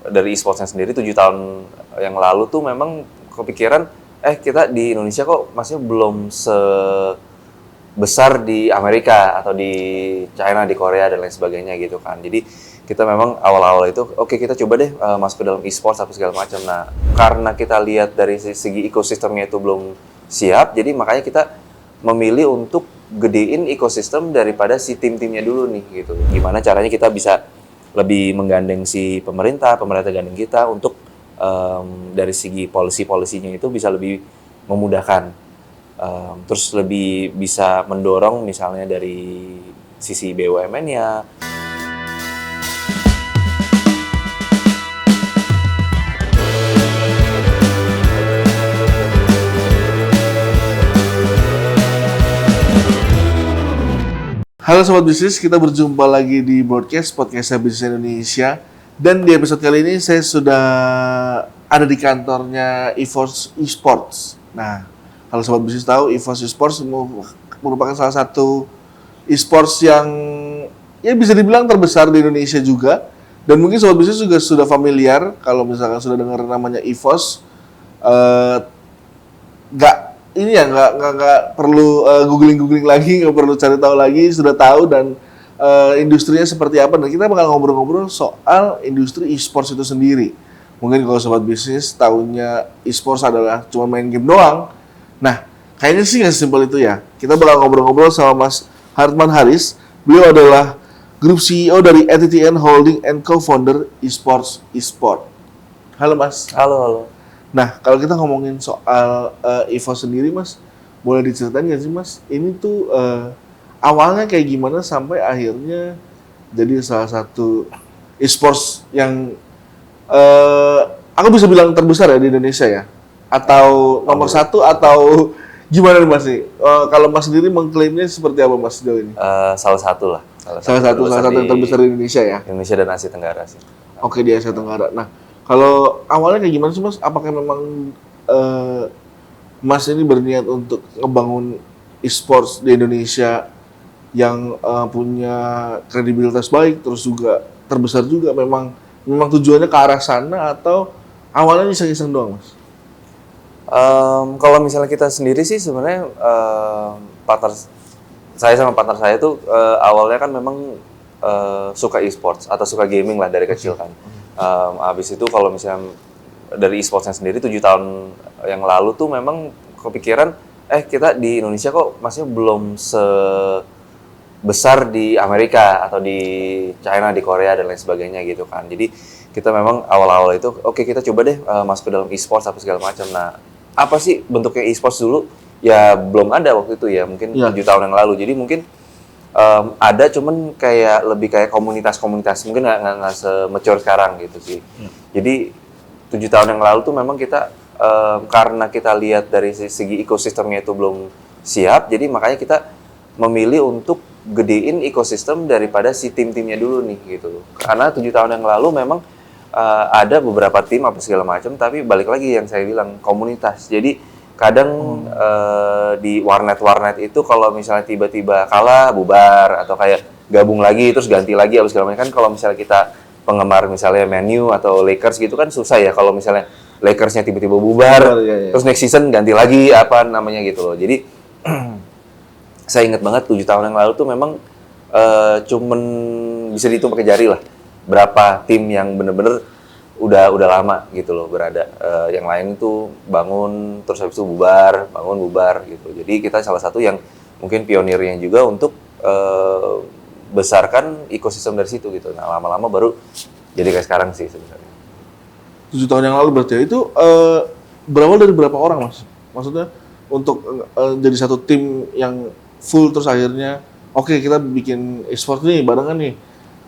dari e-sportsnya sendiri 7 tahun yang lalu tuh memang kepikiran, kita di Indonesia kok masih belum sebesar di Amerika atau di China, di Korea dan lain sebagainya gitu kan. Jadi kita memang awal-awal itu, oke kita coba deh masuk ke dalam e-sports apa segala macam. Nah, karena kita lihat dari segi ekosistemnya itu belum siap, jadi makanya kita memilih untuk gedein ekosistem daripada si tim-timnya dulu nih gitu. Gimana caranya kita bisa lebih menggandeng si pemerintah gandeng kita untuk dari segi policy-policynya itu bisa lebih memudahkan. Terus lebih bisa mendorong misalnya dari sisi BUMN-nya. Halo Sobat Bisnis, kita berjumpa lagi di Podcastnya Bisnis Indonesia. Dan di episode kali ini saya sudah ada di kantornya EVOS Esports. Nah, kalau Sobat Bisnis tahu, EVOS Esports merupakan salah satu esports yang ya bisa dibilang terbesar di Indonesia juga. Dan mungkin Sobat Bisnis juga sudah familiar kalau misalkan sudah dengar namanya EVOS. Nggak perlu googling lagi, nggak perlu cari tahu lagi, sudah tahu dan industrinya seperti apa. Dan kita bakal ngobrol-ngobrol soal industri e-sports itu sendiri. Mungkin kalau Sobat Bisnis tahunya e-sports adalah cuma main game doang. Nah, kayaknya sih nggak sesimpel itu ya. Kita bakal ngobrol-ngobrol sama Mas Hartman Haris. Beliau adalah Group CEO dari ATTN Holding and Co-founder eSports eSport. Halo Mas. Halo. Nah, kalau kita ngomongin soal EVOS sendiri, Mas, boleh diceritain nggak sih, Mas? Ini tuh awalnya kayak gimana sampai akhirnya jadi salah satu e-sports yang aku bisa bilang terbesar ya di Indonesia ya? Atau nomor satu atau gimana nih, Mas? Kalau Mas sendiri mengklaimnya seperti apa, Mas, sejauh ini? Salah satu lah. Salah satu yang terbesar di Indonesia ya? Indonesia dan Asia Tenggara sih. Oke, di Asia Tenggara. Nah, kalau awalnya kayak gimana sih, Mas? Apakah memang Mas ini berniat untuk ngebangun e-sports di Indonesia yang punya kredibilitas baik, terus juga terbesar juga, memang tujuannya ke arah sana atau awalnya iseng-iseng doang, Mas? Kalau misalnya kita sendiri sih sebenarnya sama partner saya tuh awalnya kan memang suka e-sports atau suka gaming lah dari kecil kan. Abis itu kalau misalnya dari e-sportsnya sendiri 7 tahun yang lalu tuh memang kepikiran, kita di Indonesia kok masih belum sebesar di Amerika atau di China, di Korea dan lain sebagainya gitu kan. Jadi kita memang awal-awal itu, oke kita coba deh masuk ke dalam e-sports apa segala macam. Nah, apa sih bentuknya e-sports dulu? Ya belum ada waktu itu ya, mungkin 7 tahun yang lalu. Jadi mungkin ada cuman lebih kayak komunitas-komunitas, mungkin nggak se-mature sekarang gitu sih. Jadi 7 tahun yang lalu tuh memang kita karena kita lihat dari segi ekosistemnya itu belum siap, jadi makanya kita memilih untuk gedein ekosistem daripada si tim-timnya dulu nih gitu. Karena 7 tahun yang lalu memang ada beberapa tim apa segala macam, tapi balik lagi yang saya bilang komunitas. Jadi kadang di warnet itu kalau misalnya tiba-tiba kalah bubar atau kayak gabung lagi terus ganti lagi apa segala macam, kan kalau misalnya kita penggemar misalnya Man U atau Lakers gitu kan susah ya kalau misalnya Lakersnya tiba-tiba bubar terus next season ganti lagi apa namanya gitu loh. Jadi saya ingat banget 7 tahun yang lalu tuh memang cuman bisa dihitung pakai jari lah berapa tim yang bener-bener udah lama gitu loh berada. Yang lain itu bangun terus habis itu bangun bubar gitu. Jadi kita salah satu yang mungkin pionirnya juga untuk besarkan ekosistem dari situ gitu. Nah, lama-lama baru jadi kayak sekarang sih sebenarnya. 7 tahun yang lalu berarti itu berawal dari berapa orang, Mas? Maksudnya untuk jadi satu tim yang full terus akhirnya oke kita bikin e-sport nih barengan nih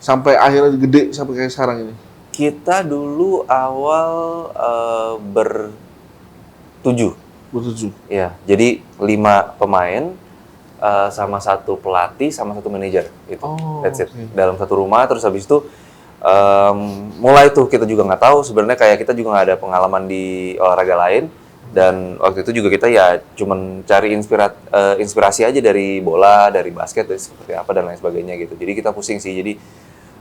sampai akhirnya gede sampai kayak sekarang ini. Kita dulu awal bertujuh. Ya, jadi 5 pemain sama 1 pelatih sama 1 manajer gitu. That's it. Okay. Dalam satu rumah terus habis itu mulai tuh kita juga nggak tahu sebenarnya kayak kita juga nggak ada pengalaman di olahraga lain dan waktu itu juga kita ya cuman cari inspirasi aja dari bola, dari basket, dari seperti apa dan lain sebagainya gitu. Jadi kita pusing sih. Jadi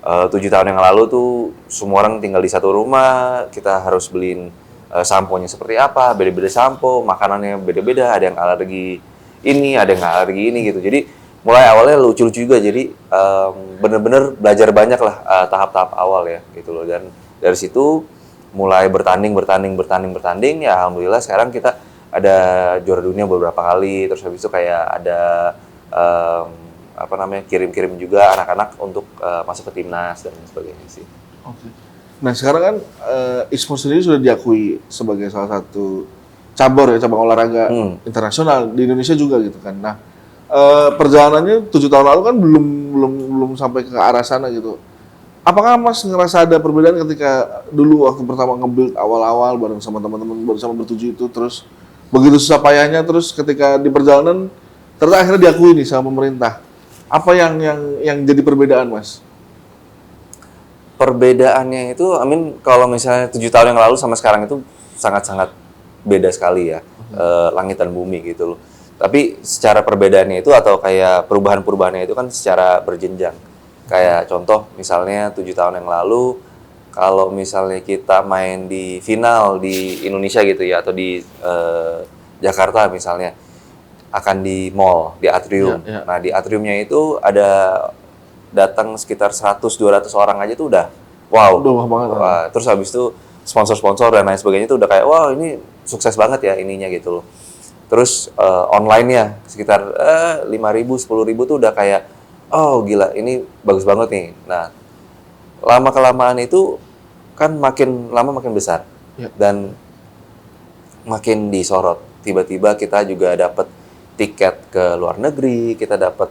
7 tahun yang lalu tuh semua orang tinggal di satu rumah, kita harus beliin samponya seperti apa, beda-beda sampo, makanannya beda-beda, ada yang alergi ini, ada yang alergi ini gitu. Jadi mulai awalnya lucu-lucu juga, jadi bener-bener belajar banyak lah tahap-tahap awal ya gitu loh. Dan dari situ mulai bertanding, ya alhamdulillah sekarang kita ada juara dunia beberapa kali, terus habis itu kayak ada kirim-kirim juga anak-anak untuk masuk ke timnas dan sebagainya sih. Oke. Nah sekarang kan e-sport sendiri sudah diakui sebagai salah satu cabang olahraga internasional di Indonesia juga gitu kan. Nah perjalanannya 7 tahun lalu kan belum sampai ke arah sana gitu. Apakah Mas ngerasa ada perbedaan ketika dulu waktu pertama nge-build awal-awal bareng sama teman-teman bersama bertujuh itu, terus begitu susah payahnya, terus ketika di perjalanan ternyata akhirnya diakui nih sama pemerintah. Apa yang jadi perbedaan, Mas? Perbedaannya itu, kalau misalnya 7 tahun yang lalu sama sekarang itu sangat-sangat beda sekali ya, langit dan bumi gitu loh. Tapi secara perbedaannya itu atau kayak perubahan-perubahannya itu kan secara berjenjang. Kayak contoh misalnya 7 tahun yang lalu, kalau misalnya kita main di final di Indonesia gitu ya, atau di Jakarta misalnya, akan di mall, di atrium. Iya. Nah di atriumnya itu ada datang sekitar 100-200 orang aja tuh udah wow. Udah wah banget. Wah, terus habis itu sponsor-sponsor dan lain sebagainya itu udah kayak wah ini sukses banget ya ininya gitu loh. Terus online-nya sekitar 5.000, 10.000 tuh udah kayak oh gila ini bagus banget nih. Nah, lama-kelamaan itu kan makin lama makin besar. Ya. Dan makin disorot. Tiba-tiba kita juga dapat tiket ke luar negeri, kita dapat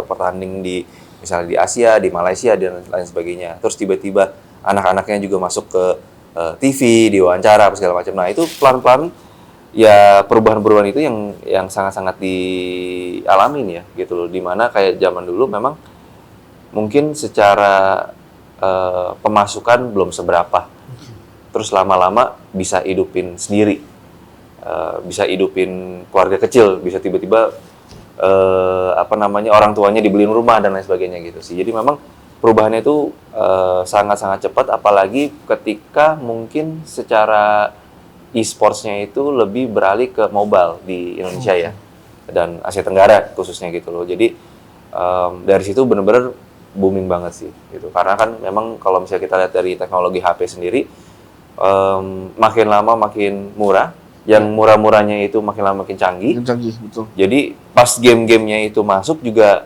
pertanding di misalnya di Asia, di Malaysia dan lain sebagainya. Terus tiba-tiba anak-anaknya juga masuk ke TV, diwawancara apa segala macam. Nah, itu pelan-pelan ya perubahan-perubahan itu yang sangat-sangat dialamin ya gitu loh. Dimana kayak zaman dulu memang mungkin secara pemasukan belum seberapa. Terus lama-lama bisa hidupin sendiri. Bisa hidupin keluarga kecil, bisa tiba-tiba orang tuanya dibeliin rumah dan lain sebagainya gitu sih. Jadi memang perubahannya itu sangat-sangat cepat, apalagi ketika mungkin secara e-sportsnya itu lebih beralih ke mobile di Indonesia ya, dan Asia Tenggara khususnya gitu loh. Jadi dari situ benar-benar booming banget sih gitu. Karena kan memang kalau misalnya kita lihat dari teknologi HP sendiri, makin lama makin murah. Yang murah-murahnya itu makin lama makin canggih. Makin canggih, betul. Jadi pas game-gamenya itu masuk juga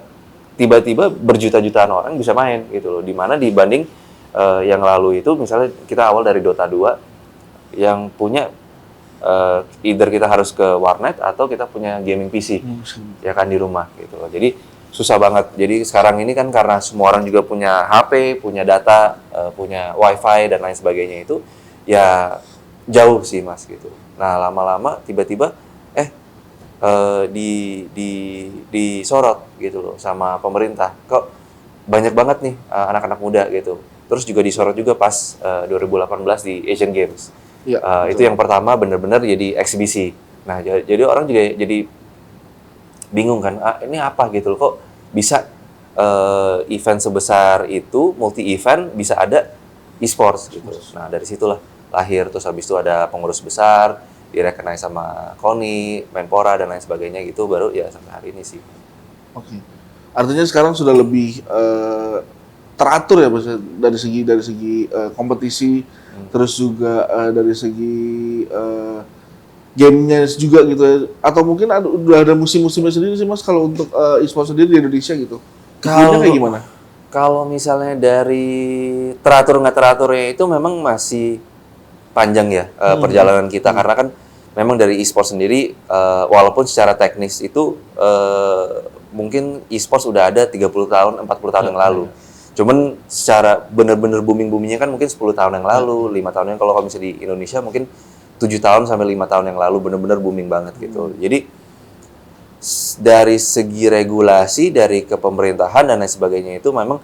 tiba-tiba berjuta-jutaan orang bisa main gitu loh. Dimana dibanding yang lalu itu misalnya kita awal dari Dota 2 yang punya either kita harus ke warnet atau kita punya gaming PC ya kan di rumah gitu loh. Jadi susah banget. Jadi sekarang ini kan karena semua orang juga punya HP, punya data, punya wifi dan lain sebagainya itu ya jauh sih Mas gitu. Nah lama-lama tiba-tiba disorot gitu loh sama pemerintah. Kok banyak banget nih anak-anak muda gitu. Terus juga disorot juga pas 2018 di Asian Games. Ya, Itu yang pertama benar-benar jadi eksibisi. Nah jadi orang juga jadi bingung kan, ini apa gitu loh, kok bisa event sebesar itu, multi event bisa ada e-sports gitu. Nah dari situlah lahir, terus habis itu ada pengurus besar, direcognize sama KONI, Menpora dan lain sebagainya gitu, baru ya sampai hari ini sih. Oke. Artinya sekarang sudah lebih teratur ya Mas, dari segi kompetisi, terus juga dari segi gamenya juga gitu ya. Atau mungkin udah ada musim-musimnya sendiri sih Mas kalau untuk e-sport sendiri di Indonesia gitu. Kalau kayak gimana? Kalau misalnya dari teratur nggak teraturnya itu memang masih panjang ya perjalanan kita, karena kan memang dari e-sport sendiri walaupun secara teknis itu mungkin e-sports udah ada 30 tahun, 40 tahun yang lalu. Cuman secara bener-bener booming-boomingnya kan mungkin 10 tahun yang lalu, 5 tahun yang kalau misalnya di Indonesia mungkin 7 tahun sampai 5 tahun yang lalu bener-bener booming banget gitu. Jadi dari segi regulasi, dari kepemerintahan dan lain sebagainya itu memang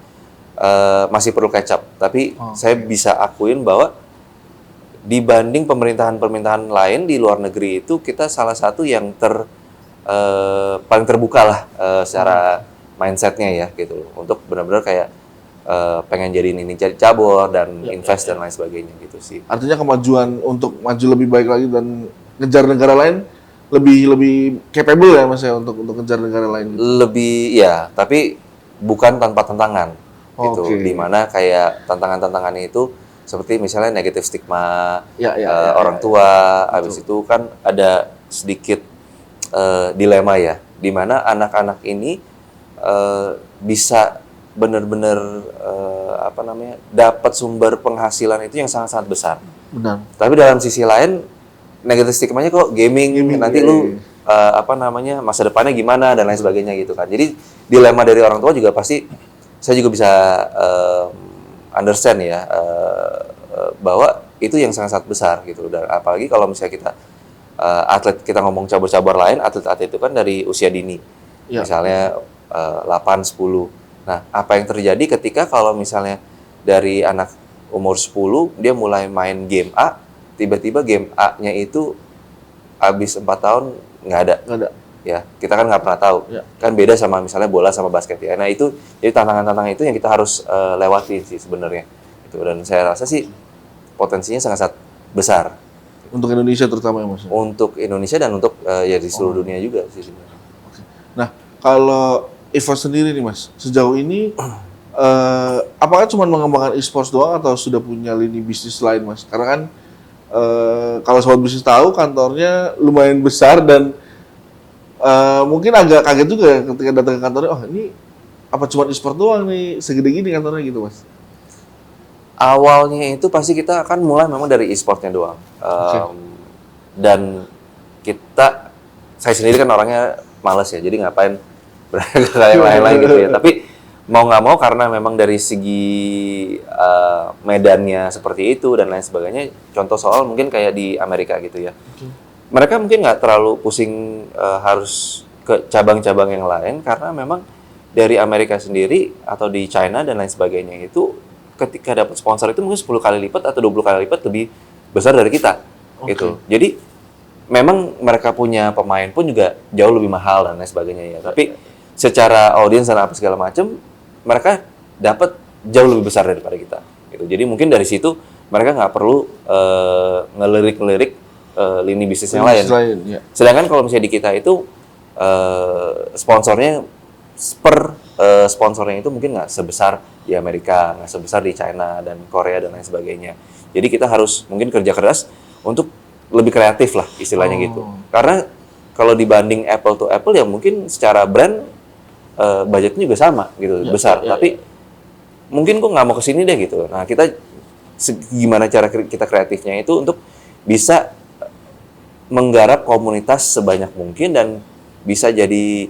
masih perlu catch up. Tapi saya bisa akuin bahwa dibanding pemerintahan-pemerintahan lain di luar negeri itu kita salah satu yang paling terbuka lah secara mindsetnya ya gitu loh, untuk benar-benar kayak pengen jadiin ini jadi cabur dan invest dan lain sebagainya gitu sih. Artinya kemajuan untuk maju lebih baik lagi dan ngejar negara lain lebih capable ya Mas ya untuk ngejar negara lain gitu. Lebih ya, tapi bukan tanpa tantangan gitu. Oke. Dimana kayak tantangan-tantangannya itu seperti misalnya negatif stigma Ya, orang tua, habis itu kan ada sedikit dilema ya, dimana anak-anak ini bisa benar-benar dapat sumber penghasilan itu yang sangat-sangat besar. Benar. Tapi dalam sisi lain negatif stigmanya kok gaming nanti lu masa depannya gimana dan lain sebagainya gitu kan. Jadi dilema dari orang tua juga pasti saya juga bisa understand ya bahwa itu yang sangat-sangat besar gitu. Dan apalagi kalau misalnya kita atlet kita ngomong cabur-cabur lain, atlet-atlet itu kan dari usia dini. Ya. Misalnya 8 10. Nah, apa yang terjadi ketika kalau misalnya dari anak umur 10 dia mulai main game A, tiba-tiba game A-nya itu habis 4 tahun nggak ada. Nggak ada. Ya, kita kan nggak pernah tahu. Ya. Kan beda sama misalnya bola sama basket ya. Nah, itu jadi tantangan-tantangan itu yang kita harus lewati sih sebenarnya. Itu dan saya rasa sih potensinya sangat besar Untuk Indonesia terutama ya Mas. untuk Indonesia dan untuk ya di seluruh dunia juga sih sebenarnya. Nah, kalau EVOS sendiri nih Mas, sejauh ini apakah cuma mengembangkan e-sports doang atau sudah punya lini bisnis lain Mas? Karena kan kalau sobat bisnis tahu kantornya lumayan besar dan mungkin agak kaget juga ya ketika datang ke kantornya, oh ini apa cuma e-sport doang nih, segede gini kantornya gitu Mas? Awalnya itu pasti kita akan mulai memang dari e-sportnya doang. Dan saya sendiri kan orangnya malas ya, jadi ngapain berangkat ke yang lain-lain gitu ya. Tapi mau nggak mau karena memang dari segi medannya seperti itu dan lain sebagainya. Contoh soal mungkin kayak di Amerika gitu ya. Mereka mungkin nggak terlalu pusing harus ke cabang-cabang yang lain karena memang dari Amerika sendiri atau di China dan lain sebagainya itu ketika dapat sponsor itu mungkin 10 kali lipat atau 20 kali lipat lebih besar dari kita gitu. Jadi memang mereka punya pemain pun juga jauh lebih mahal dan lain sebagainya ya. Tapi secara audiens dan apa segala macam mereka dapat jauh lebih besar daripada kita gitu. Jadi mungkin dari situ mereka nggak perlu ngelirik-ngelirik lini bisnis yang lain. Ya. Sedangkan kalau misalnya di kita itu sponsornya sponsornya itu mungkin nggak sebesar di Amerika, nggak sebesar di China dan Korea dan lain sebagainya. Jadi kita harus mungkin kerja keras untuk lebih kreatif lah istilahnya gitu. Karena kalau dibanding Apple to Apple ya mungkin secara brand budgetnya juga sama gitu besar. Tapi mungkin kok nggak mau kesini deh gitu. Nah kita gimana cara kita kreatifnya itu untuk bisa menggarap komunitas sebanyak mungkin dan bisa jadi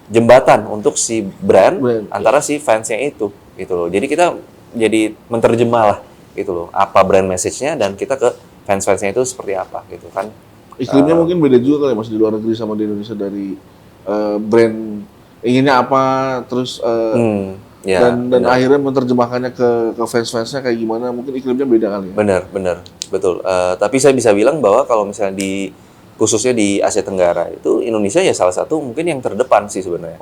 jembatan untuk si brand antara si fansnya itu gitu loh. Jadi kita jadi menterjemah lah gitu loh apa brand message-nya dan kita ke fans-fansnya itu seperti apa gitu kan. Iklimnya mungkin beda juga kali Mas di luar negeri sama di Indonesia dari brand inginnya apa terus dan akhirnya menerjemahkannya ke fans-fansnya kayak gimana, mungkin iklimnya beda kali ya. Benar betul. Tapi saya bisa bilang bahwa kalau misalnya khususnya di Asia Tenggara itu Indonesia ya salah satu mungkin yang terdepan sih sebenarnya.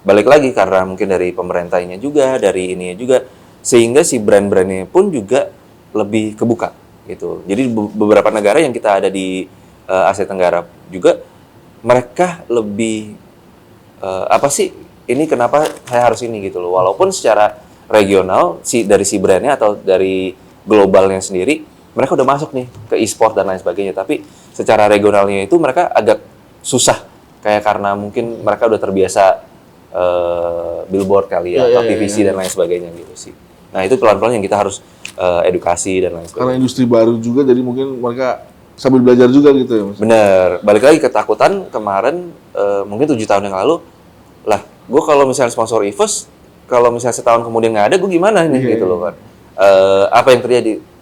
Balik lagi karena mungkin dari pemerintahnya juga, dari ininya juga, sehingga si brand-brandnya pun juga lebih kebuka gitu. Jadi beberapa negara yang kita ada di Asia Tenggara juga mereka lebih ini kenapa saya harus ini gitu loh. Walaupun secara regional dari si brandnya atau dari globalnya sendiri mereka udah masuk nih ke e-sport dan lain sebagainya, tapi secara regionalnya itu mereka agak susah kayak karena mungkin mereka udah terbiasa billboard kali ya atau TVC dan lain sebagainya gitu sih. Nah itu pelan-pelan yang kita harus edukasi dan lain sebagainya. Karena industri baru juga jadi mungkin mereka sambil belajar juga gitu ya Mas. Bener, balik lagi ketakutan kemarin mungkin 7 tahun yang lalu lah, gue kalau misalnya sponsor EVOS kalau misalnya setahun kemudian nggak ada gue gimana nih gitu loh kan. Apa yang terjadi?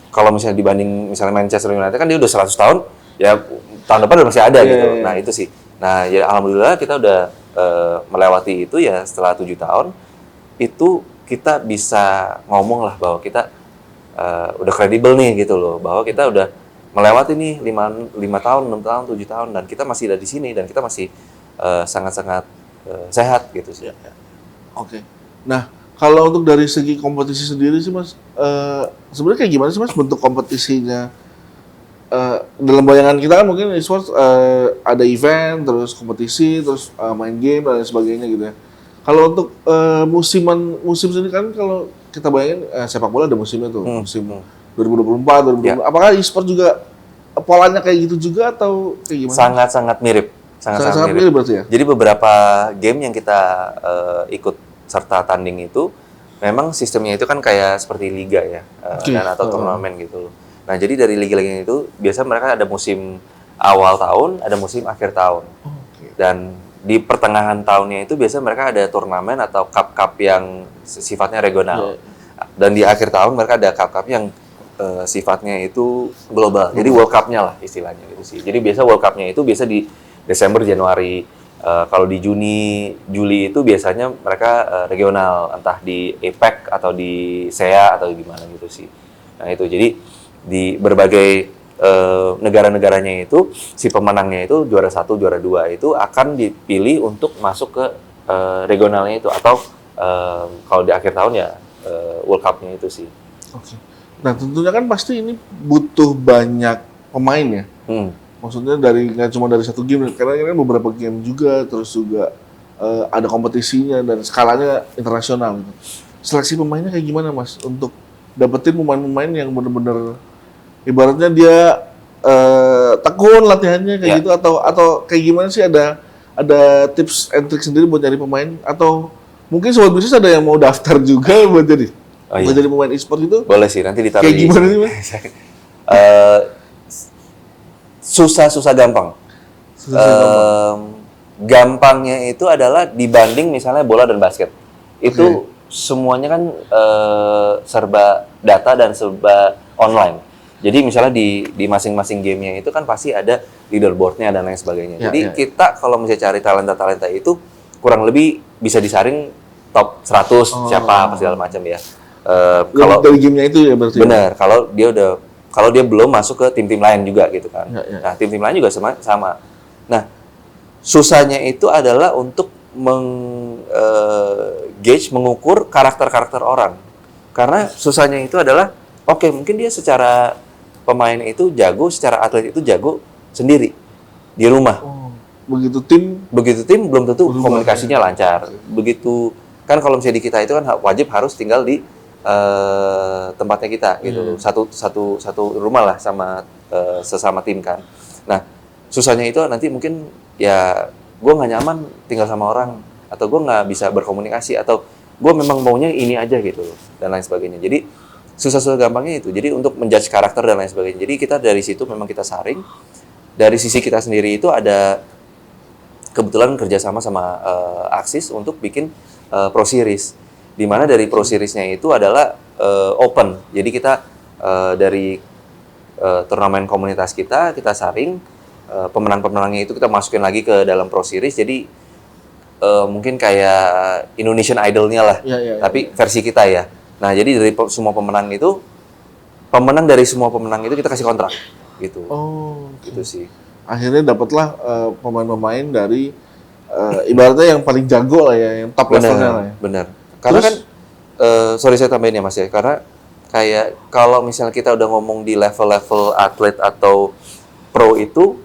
Kalau misalnya dibanding misalnya Manchester United kan dia udah 100 tahun, ya tahun depan udah masih ada gitu. Nah itu sih. Nah ya alhamdulillah kita udah melewati itu ya setelah 7 tahun, itu kita bisa ngomong lah bahwa kita udah kredibel nih gitu loh. Bahwa kita udah melewati nih 5 tahun, 6 tahun, 7 tahun, dan kita masih ada di sini, dan kita masih sangat-sangat sehat gitu sih. Oke. Nah, Kalau untuk dari segi kompetisi sendiri sih Mas, sebenarnya kayak gimana sih Mas bentuk kompetisinya? Dalam bayangan kita kan mungkin e-sports ada event, terus kompetisi, terus main game dan lain sebagainya gitu ya. Kalau untuk musim sendiri kan kalau kita bayangin sepak bola ada musimnya tuh, musim 2024, 2025. Ya. Apakah e-sport juga polanya kayak gitu juga atau kayak gimana? Sangat-sangat mirip. Sangat mirip berarti ya? Jadi beberapa game yang kita ikut serta tanding itu memang sistemnya itu kan kayak seperti liga ya, dan atau turnamen gitu loh. Nah, jadi dari liga-liga itu biasa mereka ada musim awal tahun, ada musim akhir tahun. Dan di pertengahan tahunnya itu biasa mereka ada turnamen atau cup-cup yang sifatnya regional. Dan di akhir tahun mereka ada cup-cup yang sifatnya itu global. Jadi World Cup-nya lah istilahnya gitu sih. Jadi biasa World Cup-nya itu biasa di Desember, Januari. Kalau di Juni, Juli itu biasanya mereka regional, entah di APEC atau di SEA atau gimana gitu sih. Nah itu jadi di berbagai negara-negaranya itu si pemenangnya itu juara 1, juara 2 itu akan dipilih untuk masuk ke regionalnya itu atau kalau di akhir tahun ya World Cup-nya itu sih. Oke. Nah tentunya kan pasti ini butuh banyak pemain ya. Maksudnya nggak cuma dari satu game, karena ini kan beberapa game juga, terus juga ada kompetisinya dan skalanya internasional gitu. Seleksi pemainnya kayak gimana Mas untuk dapetin pemain-pemain yang benar-benar ibaratnya dia tekun latihannya kayak gitu atau kayak gimana sih, ada tips and trick sendiri buat nyari pemain atau mungkin sobat bisnis ada yang mau daftar juga buat jadi jadi pemain e-sport itu? Boleh sih, nanti ditaruh kayak gimana sih Mas? Susah gampang. Gampangnya itu adalah dibanding misalnya bola dan basket. Itu semuanya kan serba data dan serba online. Jadi misalnya di masing-masing gamenya itu kan pasti ada leaderboardnya dan lain sebagainya. Jadi kita kalau misalnya cari talenta-talenta itu kurang lebih bisa disaring top 100 siapa apa segala macam ya. Kalau dari gamenya itu ya berarti. Benar. Kalau dia belum masuk ke tim-tim lain juga gitu kan. Nah, tim-tim lain juga sama. Nah, susahnya itu adalah untuk mengukur karakter-karakter orang. Karena susahnya itu adalah, mungkin dia secara pemain itu jago, secara atlet itu jago sendiri di rumah. Begitu tim belum tentu komunikasinya lancar. Begitu kan kalau misalnya di kita itu kan wajib harus tinggal di tempatnya kita gitu, satu rumah lah sama sesama tim kan. Nah susahnya itu nanti mungkin ya gue nggak nyaman tinggal sama orang, atau gue nggak bisa berkomunikasi, atau gue memang maunya ini aja gitu dan lain sebagainya. Jadi susah gampangnya itu. Jadi untuk menjudge karakter dan lain sebagainya. Jadi kita dari situ memang kita saring. Dari sisi kita sendiri itu ada kebetulan kerjasama sama Axis untuk bikin Pro Series. Di mana dari Pro Series-nya itu adalah open. Jadi kita dari turnamen komunitas kita saring, pemenang-pemenangnya itu kita masukin lagi ke dalam Pro Series. Jadi mungkin kayak Indonesian Idol-nya lah, tapi versi kita ya. Nah, jadi dari semua pemenang dari semua pemenang itu kita kasih kontrak gitu. Gitu sih. Akhirnya dapatlah pemain-pemain dari ibaratnya yang paling jago lah ya, yang top levelnya lah ya. Benar. Karena kan, sorry saya tambahin ya Mas ya, karena kayak kalau misalnya kita udah ngomong di level-level atlet atau pro itu,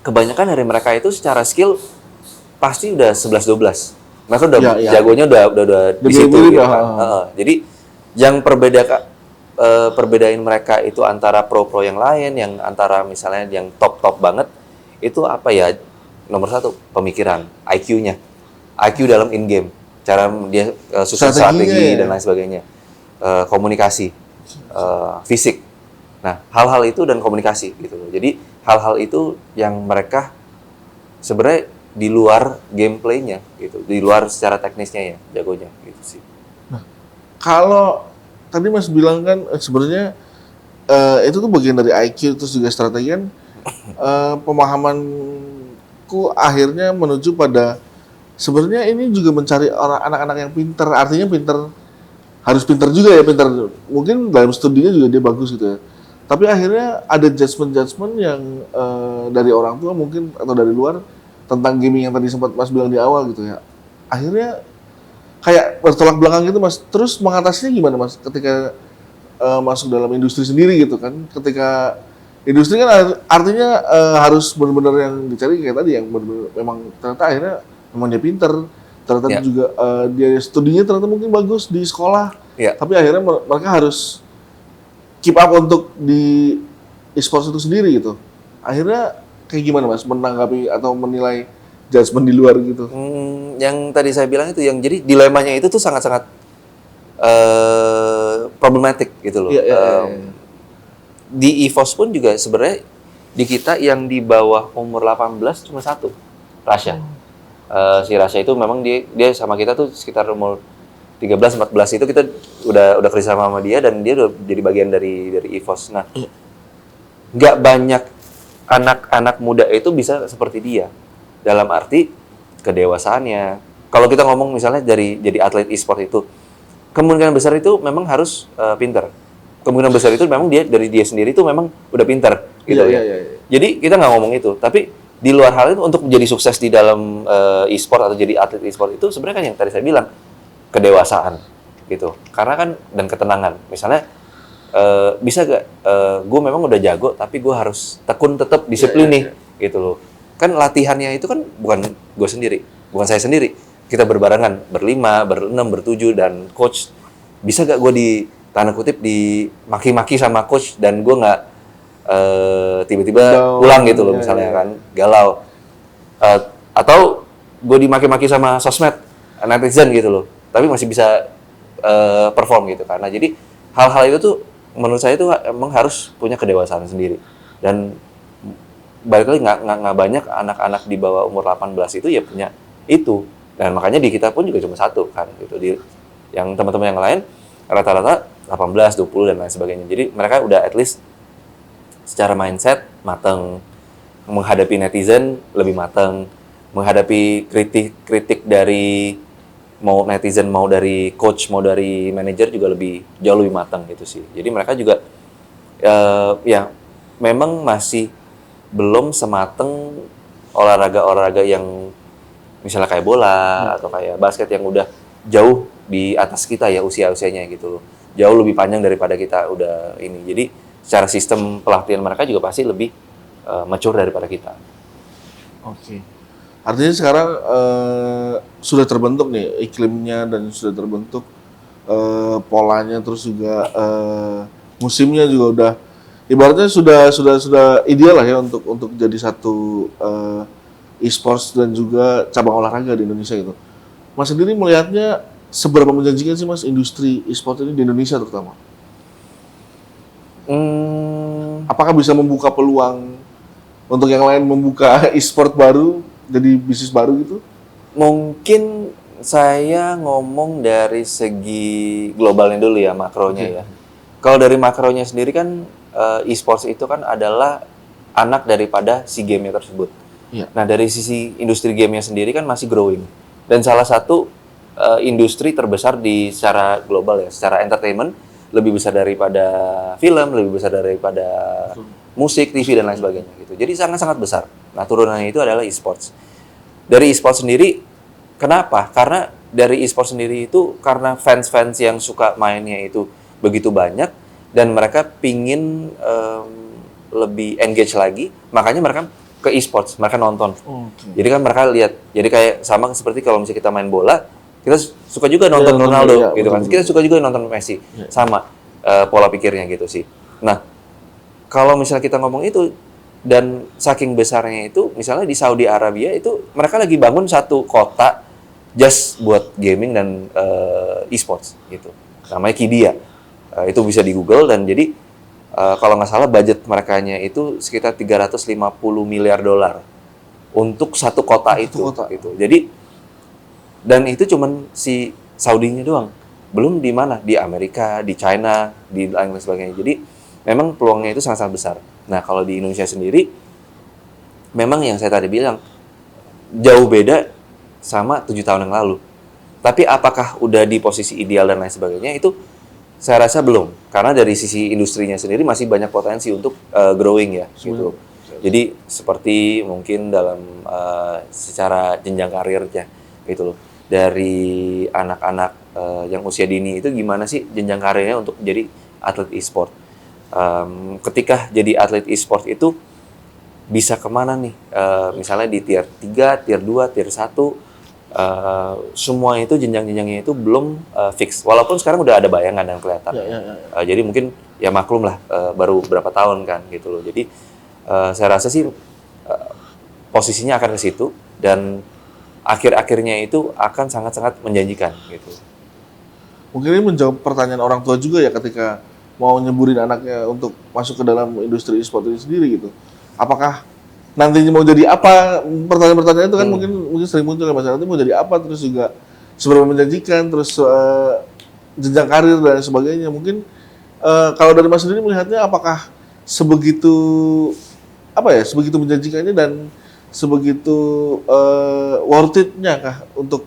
kebanyakan dari mereka itu secara skill pasti udah 11-12. Mereka udah jagonya udah di situ gitu kan. Jadi yang perbedain mereka itu antara pro-pro yang lain, yang antara misalnya yang top-top banget, itu apa ya? Nomor 1, pemikiran, IQ-nya. IQ dalam in-game. Cara dia susun strategi dan lain sebagainya. Komunikasi, fisik. Nah, hal-hal itu dan komunikasi gitu. Jadi hal-hal itu yang mereka sebenarnya di luar gameplaynya gitu, di luar secara teknisnya ya jagonya gitu sih. Nah, kalau tadi Mas bilang kan sebenarnya itu tuh bagian dari IQ terus juga strategi kan, pemahamanku akhirnya menuju pada sebenarnya ini juga mencari orang anak-anak yang pintar, artinya pintar harus pintar juga ya, pintar mungkin dalam studinya juga dia bagus gitu ya. Tapi akhirnya ada judgement yang dari orang tua mungkin atau dari luar tentang gaming yang tadi sempat Mas bilang di awal gitu ya. Akhirnya kayak bertolak belakang gitu Mas. Terus mengatasinya gimana Mas ketika masuk dalam industri sendiri gitu kan? Ketika industri kan artinya harus benar-benar yang dicari kayak tadi yang benar-benar memang ternyata akhirnya memang dia pinter, ternyata Ya. juga dia studinya ternyata mungkin bagus di sekolah, Ya. tapi akhirnya mereka harus keep up untuk di e-sports itu sendiri gitu. Akhirnya kayak gimana Mas menanggapi atau menilai judgement di luar gitu? Yang tadi saya bilang itu, yang jadi dilemanya itu tuh sangat-sangat problematik gitu loh. Iya, iya, iya. Di EVOS pun juga sebenarnya di kita yang di bawah umur 18 cuma satu, Rasya. Si Rasya itu memang dia sama kita tuh sekitar umur 13-14 itu kita udah kerja sama dia dan dia udah jadi bagian dari EVOS. Nah, nggak banyak anak-anak muda itu bisa seperti dia. Dalam arti kedewasaannya. Kalau kita ngomong misalnya jadi atlet e-sport itu, kemungkinan besar itu memang harus pinter. Kemungkinan besar itu memang dari dia sendiri itu memang udah pinter gitu Iya, ya. iya. Jadi kita nggak ngomong itu, tapi di luar hal itu untuk menjadi sukses di dalam e-sport atau jadi atlet e-sport itu sebenarnya kan yang tadi saya bilang kedewasaan gitu. Karena kan dan ketenangan. Misalnya bisa gak gue memang udah jago tapi gue harus tekun tetap disiplin nih gitu loh. Kan latihannya itu kan bukan gue sendiri, bukan saya sendiri. Kita berbarengan, berlima, berenam, bertujuh, dan coach. Bisa gak gue di tanda kutip dimaki-maki sama coach dan gue nggak tiba-tiba pulang gitu loh misalnya kan galau, atau gue dimaki-maki sama sosmed netizen gitu loh tapi masih bisa perform gitu. Karena jadi hal-hal itu tuh menurut saya itu emang harus punya kedewasaan sendiri. Dan balik lagi nggak banyak anak-anak di bawah umur 18 itu ya punya itu. Dan makanya di kita pun juga cuma satu kan gitu. Yang teman-teman yang lain rata-rata 18, 20 dan lain sebagainya. Jadi mereka udah at least secara mindset mateng, menghadapi netizen lebih mateng, menghadapi kritik dari mau netizen, mau dari coach, mau dari manajer juga jauh lebih matang gitu sih. Jadi mereka juga ya memang masih belum semateng olahraga-olahraga yang misalnya kayak bola atau kayak basket yang udah jauh di atas kita ya usia-usianya gitu loh. Jauh lebih panjang daripada kita udah ini. Jadi secara sistem pelatihan mereka juga pasti lebih mature daripada kita. Oke. Artinya sekarang sudah terbentuk nih iklimnya dan sudah terbentuk polanya, terus juga musimnya juga udah ibaratnya sudah ideal lah ya untuk jadi satu e-sports dan juga cabang olahraga di Indonesia gitu. Mas sendiri melihatnya seberapa menjanjikan sih Mas industri e-sport ini di Indonesia terutama? Apakah bisa membuka peluang untuk yang lain membuka e-sport baru, jadi bisnis baru gitu? Mungkin saya ngomong dari segi globalnya dulu ya, makronya ya. Kalau dari makronya sendiri kan e-sports itu kan adalah anak daripada si game-nya tersebut. Iya. Nah dari sisi industri game-nya sendiri kan masih growing. Dan salah satu industri terbesar secara global ya, secara entertainment, lebih besar daripada film, lebih besar daripada musik, TV, dan lain sebagainya gitu. Jadi sangat-sangat besar. Nah turunannya itu adalah e-sports. Dari e-sports sendiri, kenapa? Karena dari e-sports sendiri itu karena fans-fans yang suka mainnya itu begitu banyak dan mereka pingin lebih engage lagi, makanya mereka ke e-sports, mereka nonton. Jadi kan mereka lihat, jadi kayak sama seperti kalau misalnya kita main bola, kita suka juga nonton Ronaldo gitu kan. Kita suka juga nonton Messi. Sama pola pikirnya gitu sih. Nah, kalau misalnya kita ngomong itu dan saking besarnya itu, misalnya di Saudi Arabia itu mereka lagi bangun satu kota just buat gaming dan e-sports gitu. Namanya Qiddiya. Itu bisa di Google dan jadi kalau nggak salah budget merekanya itu sekitar 350 miliar dolar untuk satu kota itu. Gitu. Jadi dan itu cuman si Saudinya doang. Belum di mana? Di Amerika, di China, di lain sebagainya. Jadi memang peluangnya itu sangat-sangat besar. Nah, kalau di Indonesia sendiri memang yang saya tadi bilang jauh beda sama 7 tahun yang lalu. Tapi apakah udah di posisi ideal dan lain sebagainya itu saya rasa belum. Karena dari sisi industrinya sendiri masih banyak potensi untuk growing ya gitu. Jadi seperti mungkin dalam secara jenjang karirnya gitu loh. dari anak-anak yang usia dini itu gimana sih jenjang karirnya untuk jadi atlet e-sport. Ketika jadi atlet e-sport itu bisa kemana nih? Misalnya di tier 3, tier 2, tier 1, semua itu jenjang-jenjangnya itu belum fix. Walaupun sekarang udah ada bayangan dan kelihatan. Jadi mungkin ya maklum lah, baru berapa tahun kan gitu loh. Jadi saya rasa sih posisinya akan ke situ dan akhir-akhirnya itu akan sangat-sangat menjanjikan gitu. Mungkin ini menjawab pertanyaan orang tua juga ya ketika mau nyeburin anaknya untuk masuk ke dalam industri e-sport ini sendiri gitu. Apakah nantinya mau jadi apa? Pertanyaan-pertanyaan itu kan mungkin sering muncul ya, masalah nanti mau jadi apa, terus juga seberapa menjanjikan, terus jenjang karir dan sebagainya. Mungkin kalau dari Mas sendiri melihatnya apakah sebegitu sebegitu menjanjikannya dan sebegitu worth it-nya kah untuk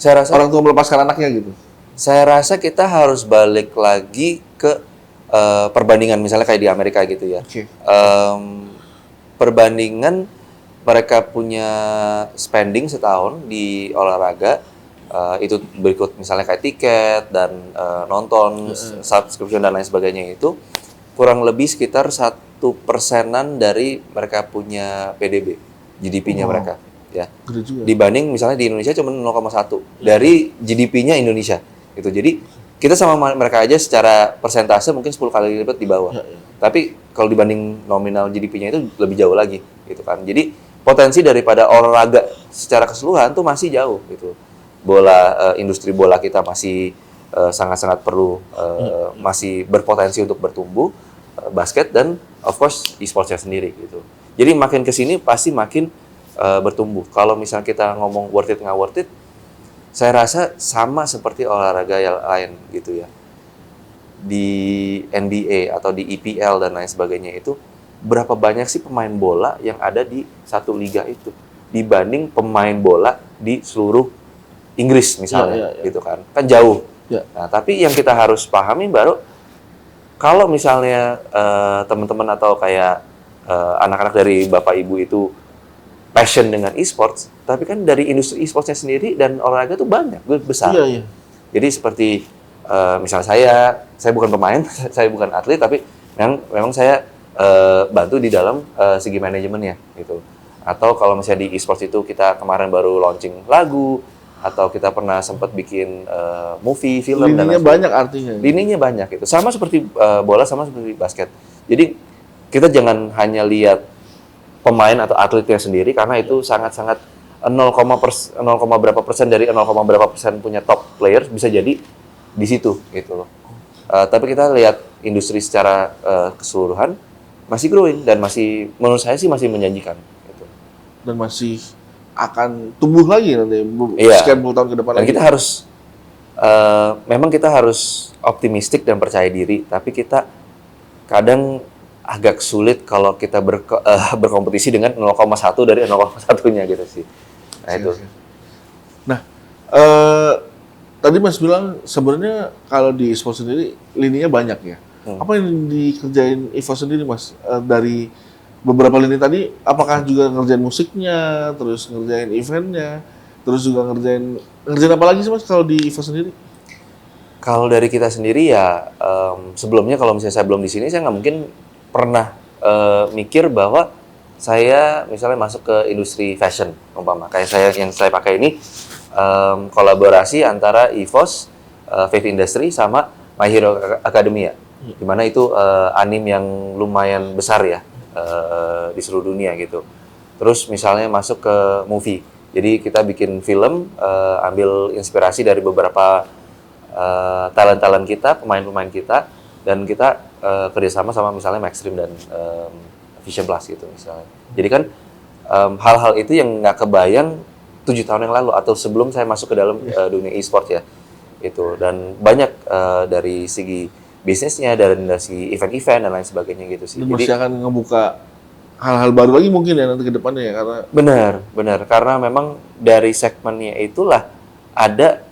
Saya rasa orang tua melepaskan anaknya gitu? Saya rasa kita harus balik lagi ke perbandingan misalnya kayak di Amerika gitu ya. Oke. Perbandingan mereka punya spending setahun di olahraga itu berikut misalnya kayak tiket dan nonton, subscription dan lain sebagainya itu kurang lebih sekitar 1%-an dari mereka punya PDB, GDP-nya mereka ya. Dibanding misalnya di Indonesia cuma 0,1 dari GDP-nya Indonesia. Gitu. Jadi kita sama mereka aja secara persentase mungkin 10 kali lipat di bawah. Tapi kalau dibanding nominal GDP-nya itu lebih jauh lagi gitu kan. Jadi potensi daripada olahraga secara keseluruhan tuh masih jauh gitu. Industri bola kita masih sangat-sangat perlu masih berpotensi untuk bertumbuh, basket dan of course e-sports-nya sendiri gitu. Jadi makin kesini pasti makin bertumbuh. Kalau misalnya kita ngomong worth it nggak worth it, saya rasa sama seperti olahraga yang lain gitu ya. Di NBA atau di EPL dan lain sebagainya itu, berapa banyak sih pemain bola yang ada di satu liga itu dibanding pemain bola di seluruh Inggris misalnya gitu kan. Kan jauh. Nah, tapi yang kita harus pahami baru kalau misalnya teman-teman atau kayak anak-anak dari bapak ibu itu passion dengan e-sports, tapi kan dari industri e-sportsnya sendiri dan olahraga tuh banyak, besar. Jadi seperti misalnya saya bukan pemain, saya bukan atlet, tapi memang saya bantu di dalam segi manajemennya gitu. Atau kalau misalnya di e-sports itu kita kemarin baru launching lagu, atau kita pernah sempat bikin movie, film dan lain-lain. Lininya banyak artinya. Lininya banyak itu. Sama seperti bola, sama seperti basket. Jadi kita jangan hanya lihat pemain atau atletnya sendiri karena itu sangat-sangat 0, berapa persen dari 0, berapa persen punya top player bisa jadi di situ gitu loh. Tapi kita lihat industri secara keseluruhan masih growing dan masih menurut saya sih masih menjanjikan gitu. Dan masih akan tumbuh lagi nanti sekian puluh tahun ke depan. Dan kita harus memang kita harus optimistik dan percaya diri, tapi kita kadang agak sulit kalau kita berkompetisi dengan 0,1 dari 0,1-nya gitu sih. Nah itu. Nah, tadi Mas bilang sebenarnya kalau di e-sport sendiri lininya banyak ya. Apa yang dikerjain EVO sendiri Mas dari beberapa lini tadi? Apakah juga ngerjain musiknya, terus ngerjain eventnya, terus juga ngerjain apa lagi sih Mas kalau di EVO sendiri? Kalau dari kita sendiri ya sebelumnya kalau misalnya saya belum di sini saya nggak mungkin pernah mikir bahwa saya misalnya masuk ke industri fashion umpama kayak yang saya pakai ini kolaborasi antara EVOS, Faith Industry sama My Hero Academia, dimana itu anime yang lumayan besar ya di seluruh dunia gitu. Terus misalnya masuk ke movie, jadi kita bikin film ambil inspirasi dari beberapa talent kita, pemain-pemain kita, dan kita kerjasama sama misalnya Maxstream dan Vision Plus gitu misalnya. Jadi kan hal-hal itu yang nggak kebayang 7 tahun yang lalu atau sebelum saya masuk ke dalam dunia e-sport ya. Itu dan banyak dari segi bisnisnya, dari segi event-event dan lain sebagainya gitu sih. Dan masih akan ngebuka hal-hal baru lagi mungkin ya nanti ke depannya ya karena benar karena memang dari segmennya itulah ada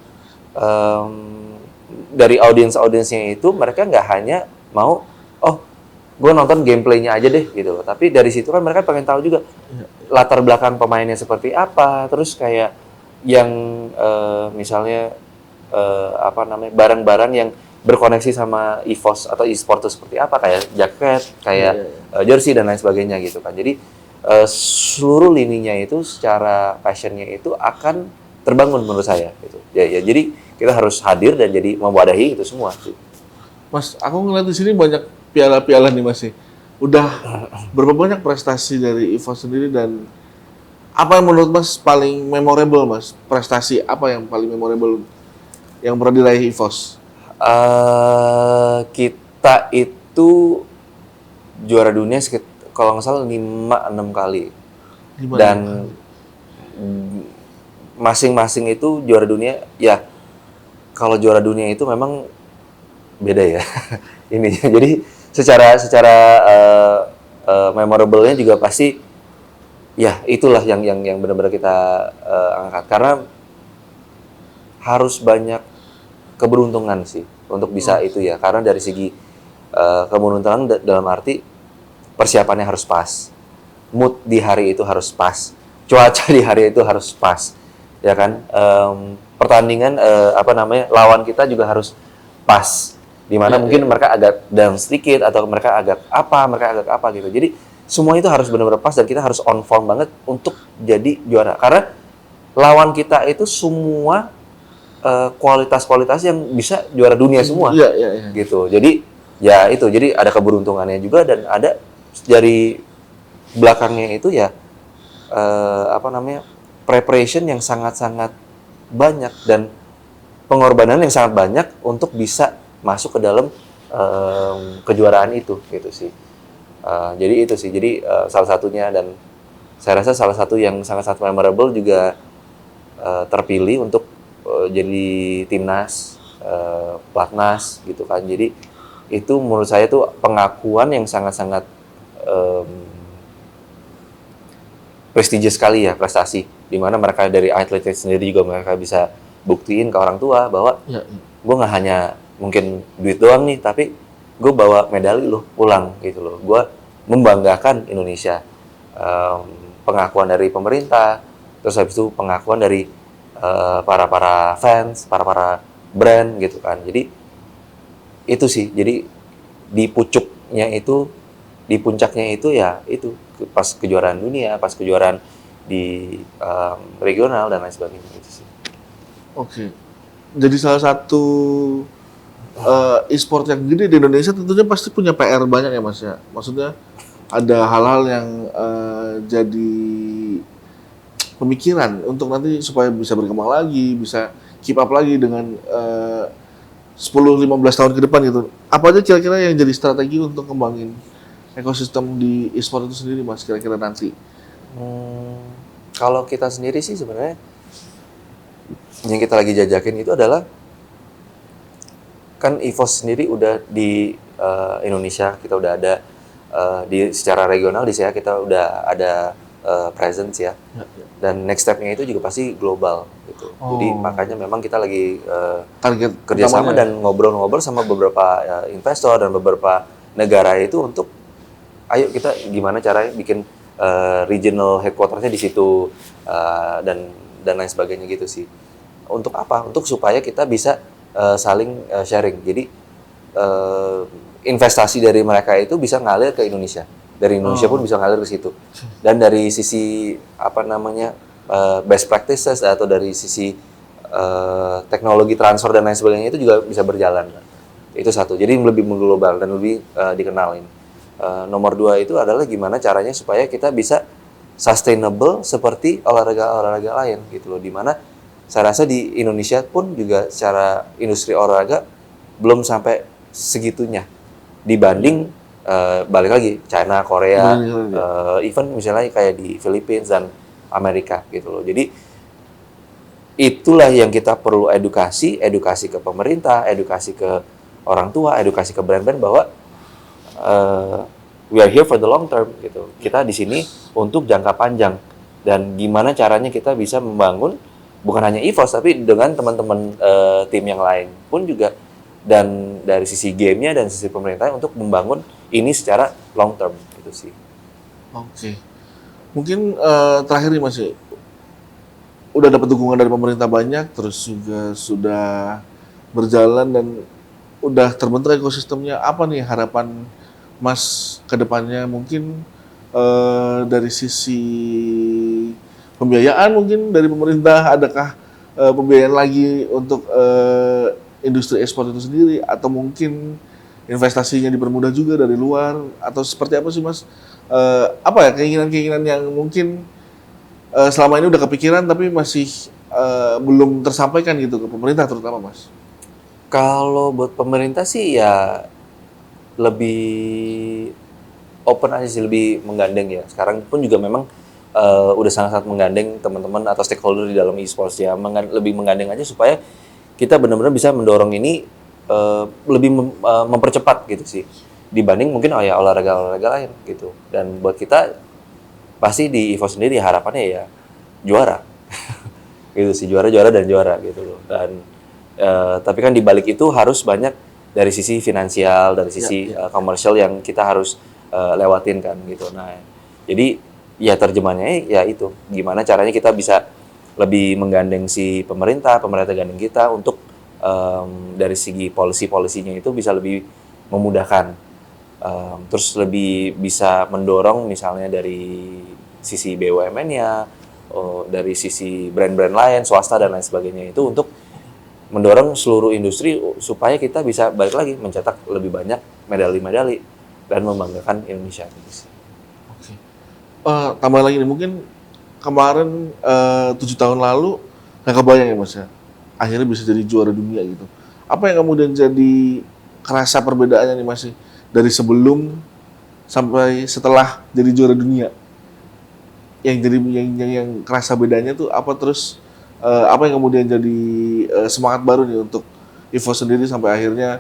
dari audiensnya itu mereka nggak hanya mau gue nonton gameplaynya aja deh gitu loh, tapi dari situ kan mereka pengen tahu juga latar belakang pemainnya seperti apa, terus kayak yang misalnya apa namanya barang-barang yang berkoneksi sama EVOS atau e-sport itu seperti apa, kayak jaket, kayak jersey dan lain sebagainya gitu kan. Jadi seluruh lininya itu secara passionnya itu akan terbangun menurut saya gitu. Ya, jadi kita harus hadir dan jadi mewadahi itu semua. Mas, aku ngeliat di sini banyak piala-piala nih Mas. Udah berapa banyak prestasi dari EVOS sendiri dan apa yang menurut Mas paling memorable Mas? Prestasi apa yang paling memorable yang pernah diraih EVOS? Kita itu juara dunia kalau nggak salah 5-6 kali. Dan masing-masing itu juara dunia, ya kalau juara dunia itu memang beda ya. Ini jadi secara memorable-nya juga pasti ya itulah yang benar-benar kita angkat, karena harus banyak keberuntungan sih untuk bisa itu ya, karena dari segi keberuntungan dalam arti persiapannya harus pas, mood di hari itu harus pas, cuaca di hari itu harus pas, ya kan. Pertandingan apa namanya lawan kita juga harus pas, dimana mungkin mereka agak down sedikit atau mereka agak apa gitu. Jadi semua itu harus benar-benar pas dan kita harus on form banget untuk jadi juara, karena lawan kita itu semua kualitas-kualitas yang bisa juara dunia semua. Gitu. Jadi ya itu, jadi ada keberuntungannya juga dan ada dari belakangnya itu ya apa namanya preparation yang sangat-sangat banyak dan pengorbanan yang sangat banyak untuk bisa masuk ke dalam kejuaraan itu gitu sih. Jadi itu sih, jadi salah satunya, dan saya rasa salah satu yang sangat-sangat memorable juga terpilih untuk jadi timnas, platnas gitu kan. Jadi itu menurut saya tuh pengakuan yang sangat-sangat prestigious sekali ya, prestasi, di mana mereka dari atletnya sendiri juga mereka bisa buktiin ke orang tua bahwa gue nggak hanya mungkin duit doang nih, tapi gue bawa medali loh pulang gitu loh, gue membanggakan Indonesia. Pengakuan dari pemerintah, terus habis itu pengakuan dari para fans, para brand gitu kan. Jadi itu sih, jadi di pucuknya itu, di puncaknya itu ya itu pas kejuaraan dunia, pas kejuaraan di regional dan lain sebagainya gitu sih. Oke. Jadi salah satu e-sport yang gede di Indonesia tentunya pasti punya PR banyak ya Mas ya. Maksudnya ada hal-hal yang jadi pemikiran untuk nanti supaya bisa berkembang lagi, bisa keep up lagi dengan 10-15 tahun ke depan gitu. Apa aja kira-kira yang jadi strategi untuk kembangin ekosistem di e-sport itu sendiri Mas kira-kira nanti? Kalau kita sendiri sih sebenarnya yang kita lagi jajakin itu adalah kan EVOS sendiri udah di Indonesia, kita udah ada di secara regional di saya kita udah ada presence ya. Dan next step-nya itu juga pasti global gitu. Jadi makanya memang kita lagi Target kerjasama dan ngobrol-ngobrol sama beberapa investor dan beberapa negara itu untuk ayo kita gimana caranya bikin regional headquarters-nya di situ dan lain sebagainya gitu sih. Untuk apa? Untuk supaya kita bisa saling sharing. Jadi investasi dari mereka itu bisa ngalir ke Indonesia. Dari Indonesia pun bisa ngalir ke situ. Dan dari sisi apa namanya best practices atau dari sisi teknologi transfer dan lain sebagainya itu juga bisa berjalan. Itu satu. Jadi lebih mengglobal dan lebih dikenalin. Nomor 2 itu adalah gimana caranya supaya kita bisa sustainable seperti olahraga-olahraga lain gitu loh. Dimana saya rasa di Indonesia pun juga secara industri olahraga belum sampai segitunya dibanding balik lagi China, Korea, even misalnya kayak di Philippines dan Amerika gitu loh. Jadi itulah yang kita perlu edukasi ke pemerintah, edukasi ke orang tua, edukasi ke brand-brand bahwa we are here for the long term gitu. Kita di sini untuk jangka panjang dan gimana caranya kita bisa membangun bukan hanya EVOS tapi dengan teman-teman tim yang lain pun juga, dan dari sisi gamenya dan sisi pemerintah untuk membangun ini secara long term gitu sih. Oke. Mungkin terakhir nih Mas, udah dapat dukungan dari pemerintah banyak, terus juga sudah berjalan dan udah terbentuk ekosistemnya. Apa nih harapan Mas ke depannya? Mungkin dari sisi pembiayaan mungkin dari pemerintah, adakah pembiayaan lagi untuk industri ekspor itu sendiri, atau mungkin investasinya dipermudah juga dari luar, atau seperti apa sih Mas? Apa ya keinginan-keinginan yang mungkin selama ini udah kepikiran tapi masih belum tersampaikan gitu ke pemerintah terutama Mas? Kalau buat pemerintah sih ya lebih open aja sih, lebih menggandeng ya. Sekarang pun juga memang udah sangat-sangat menggandeng teman-teman atau stakeholder di dalam e-sports ya, lebih menggandeng aja supaya kita benar-benar bisa mendorong ini lebih mempercepat gitu sih dibanding mungkin olahraga-olahraga lain gitu. Dan buat kita pasti di EVO sendiri harapannya ya juara gitu sih, juara dan juara gitu loh. Dan tapi kan di balik itu harus banyak dari sisi finansial, dari sisi komersial yang kita harus lewatin kan gitu. Nah jadi ya terjemahannya ya itu gimana caranya kita bisa lebih menggandeng si pemerintah gandeng kita untuk dari segi polisinya itu bisa lebih memudahkan, terus lebih bisa mendorong misalnya dari sisi BUMN-nya, dari sisi brand-brand lain, swasta dan lain sebagainya itu untuk mendorong seluruh industri supaya kita bisa balik lagi mencetak lebih banyak medali-medali dan membanggakan Indonesia gitu sih. Oke. Tambah lagi nih, mungkin kemarin 7 tahun lalu nggak kebayang ya Mas ya, akhirnya bisa jadi juara dunia gitu. Apa yang kemudian jadi kerasa perbedaannya nih Mas dari sebelum sampai setelah jadi juara dunia? Yang jadi yang kerasa bedanya tuh apa, terus apa yang kemudian jadi semangat baru nih untuk EVO sendiri sampai akhirnya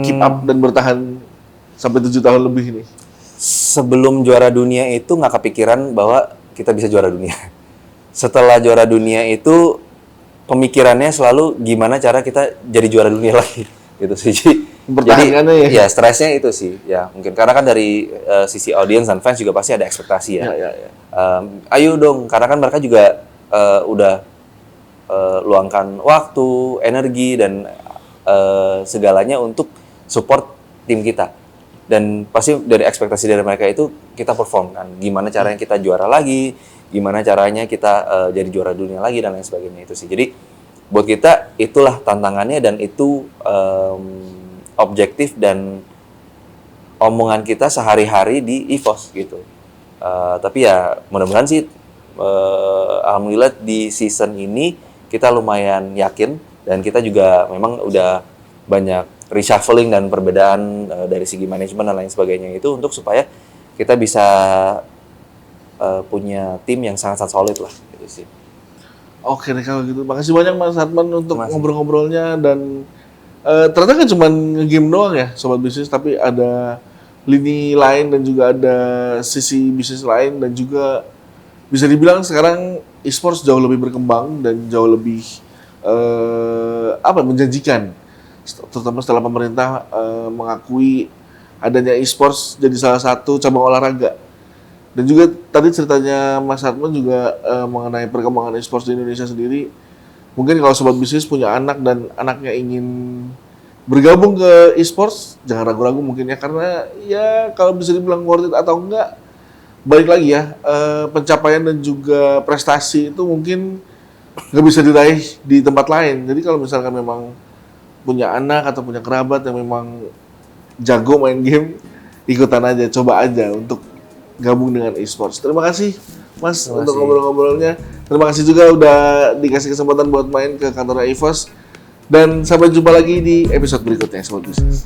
keep up dan bertahan sampai 7 tahun lebih nih? Sebelum juara dunia itu nggak kepikiran bahwa kita bisa juara dunia. Setelah juara dunia itu pemikirannya selalu gimana cara kita jadi juara dunia lagi gitu sih. Jadi ya stresnya itu sih ya, mungkin karena kan dari sisi audiens dan fans juga pasti ada ekspektasi ya. Ayo dong, karena kan mereka juga udah luangkan waktu, energi dan segalanya untuk support tim kita. Dan pasti dari ekspektasi dari mereka itu kita perform kan, gimana caranya kita juara lagi, gimana caranya kita jadi juara dunia lagi dan lain sebagainya itu sih. Jadi buat kita itulah tantangannya dan itu objektif dan omongan kita sehari-hari di EVOS gitu. Tapi ya mudah-mudahan sih alhamdulillah di season ini kita lumayan yakin dan kita juga memang udah banyak reshuffling dan perbedaan dari segi manajemen dan lain sebagainya itu untuk supaya kita bisa punya tim yang sangat-sangat solid lah gitu sih. Oke deh kalau gitu. Makasih banyak Mas Hartman untuk ngobrol-ngobrolnya, dan ternyata kan cuma nge-game doang ya Sobat Bisnis, tapi ada lini lain dan juga ada sisi bisnis lain, dan juga bisa dibilang sekarang e-sports jauh lebih berkembang dan jauh lebih menjanjikan, terutama setelah pemerintah mengakui adanya e-sports jadi salah satu cabang olahraga. Dan juga tadi ceritanya Mas Hartman juga mengenai perkembangan e-sports di Indonesia sendiri. Mungkin kalau Sobat Bisnis punya anak dan anaknya ingin bergabung ke e-sports, jangan ragu-ragu mungkin ya, karena ya kalau bisa dibilang worth it atau enggak, balik lagi ya, pencapaian dan juga prestasi itu mungkin nggak bisa diraih di tempat lain. Jadi kalau misalkan memang punya anak atau punya kerabat yang memang jago main game, ikutan aja, coba aja untuk gabung dengan e-sports. Terima kasih Mas untuk ngobrol-ngobrolnya. Terima kasih juga udah dikasih kesempatan buat main ke kantor EVOS. Dan sampai jumpa lagi di episode berikutnya Sobat Bisnis.